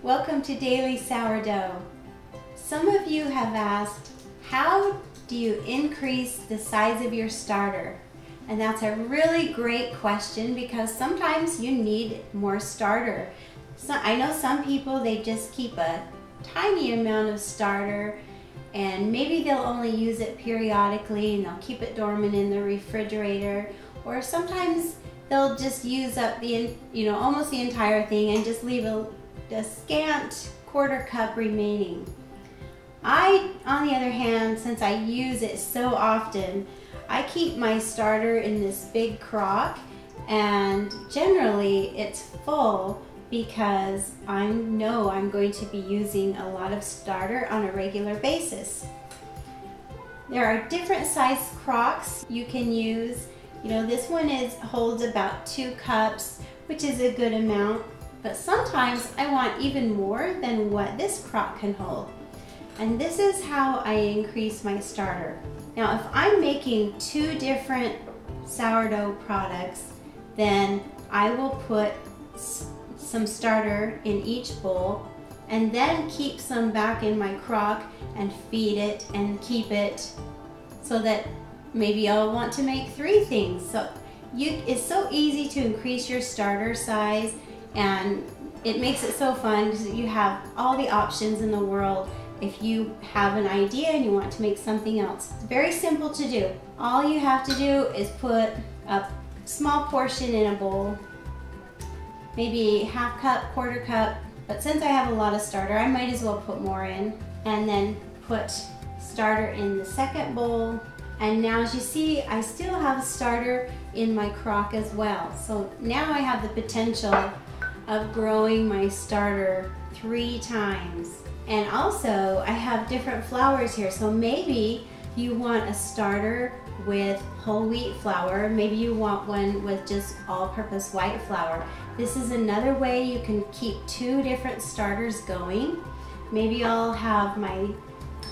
Welcome to Daily Sourdough. Some of you have asked, how do you increase the size of your starter? And that's a really great question because sometimes you need more starter. So I know some people, they just keep a tiny amount of starter and maybe they'll only use it periodically and they'll keep it dormant in the refrigerator, or sometimes they'll just use up the, almost the entire thing and just leave a scant quarter cup remaining. I, on the other hand, since I use it so often, I keep my starter in this big crock, and generally it's full because I know I'm going to be using a lot of starter on a regular basis. There are different size crocks you can use. This one holds about 2 cups, which is a good amount, but sometimes I want even more than what this crock can hold. And this is how I increase my starter. Now, if I'm making 2 different sourdough products, then I will put some starter in each bowl and then keep some back in my crock and feed it and keep it so that maybe I'll want to make 3 things. So it's so easy to increase your starter size, and it makes it so fun because you have all the options in the world. If you have an idea and you want to make something else, it's very simple to do. All you have to do is put a small portion in a bowl, maybe half cup, quarter cup, but since I have a lot of starter, I might as well put more in, and then put starter in the second bowl. And now, as you see, I still have starter in my crock as well. So now I have the potential of growing my starter 3 times. And also, I have different flours here. So maybe you want a starter with whole wheat flour. Maybe you want one with just all-purpose white flour. This is another way you can keep 2 different starters going. Maybe I'll have my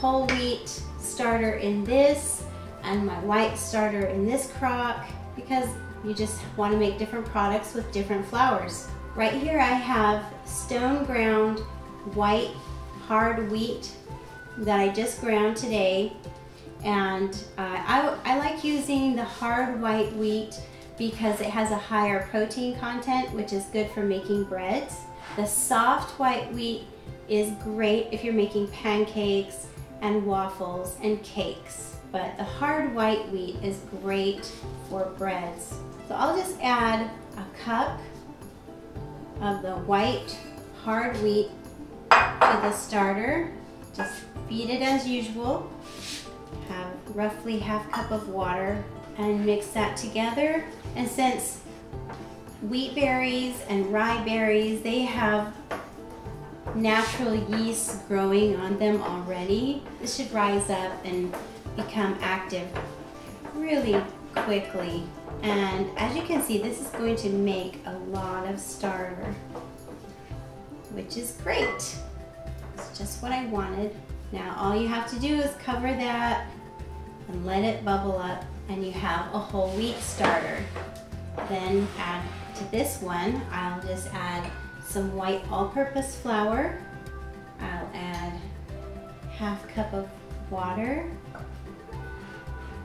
whole wheat starter in this and my white starter in this crock, because you just want to make different products with different flours. Right here I have stone ground white hard wheat that I just ground today, and I like using the hard white wheat because it has a higher protein content, which is good for making breads. The soft white wheat is great if you're making pancakes and waffles and cakes, but the hard white wheat is great for breads. So I'll just add a cup of the white hard wheat to the starter. Just feed it as usual. Have roughly half cup of water and mix that together. And since wheat berries and rye berries, they have natural yeast growing on them already, this should rise up and become active really quickly. And as you can see, this is going to make a lot of starter, which is great. It's just what I wanted. Now all you have to do is cover that and let it bubble up, and you have a whole wheat starter. Then add to this one, I'll just add some white all-purpose flour. I'll add half cup of water.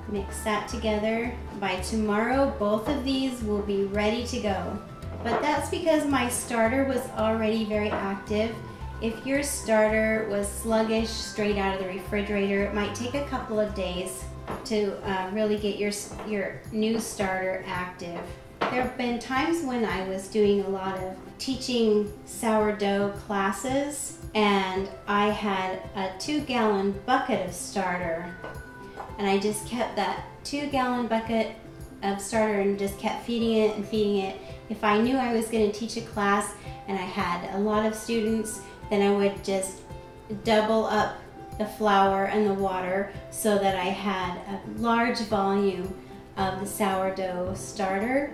Mix that together. By tomorrow, both of these will be ready to go. But that's because my starter was already very active. If your starter was sluggish straight out of the refrigerator, it might take a couple of days to really get your new starter active. There have been times when I was doing a lot of teaching sourdough classes, and I had a 2-gallon bucket of starter, and I just kept that 2-gallon bucket of starter and just kept feeding it and feeding it. If I knew I was going to teach a class and I had a lot of students, then I would just double up the flour and the water so that I had a large volume of the sourdough starter.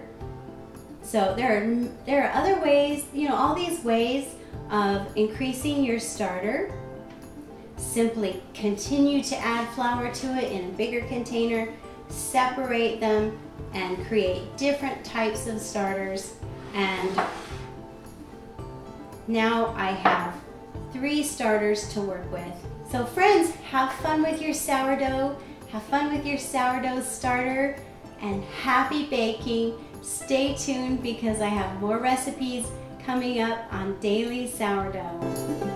So there are other ways, all these ways of increasing your starter. Simply continue to add flour to it in a bigger container, separate them, and create different types of starters. And now I have 3 starters to work with. So friends, have fun with your sourdough, have fun with your sourdough starter, and happy baking. Stay tuned because I have more recipes coming up on Daily Sourdough.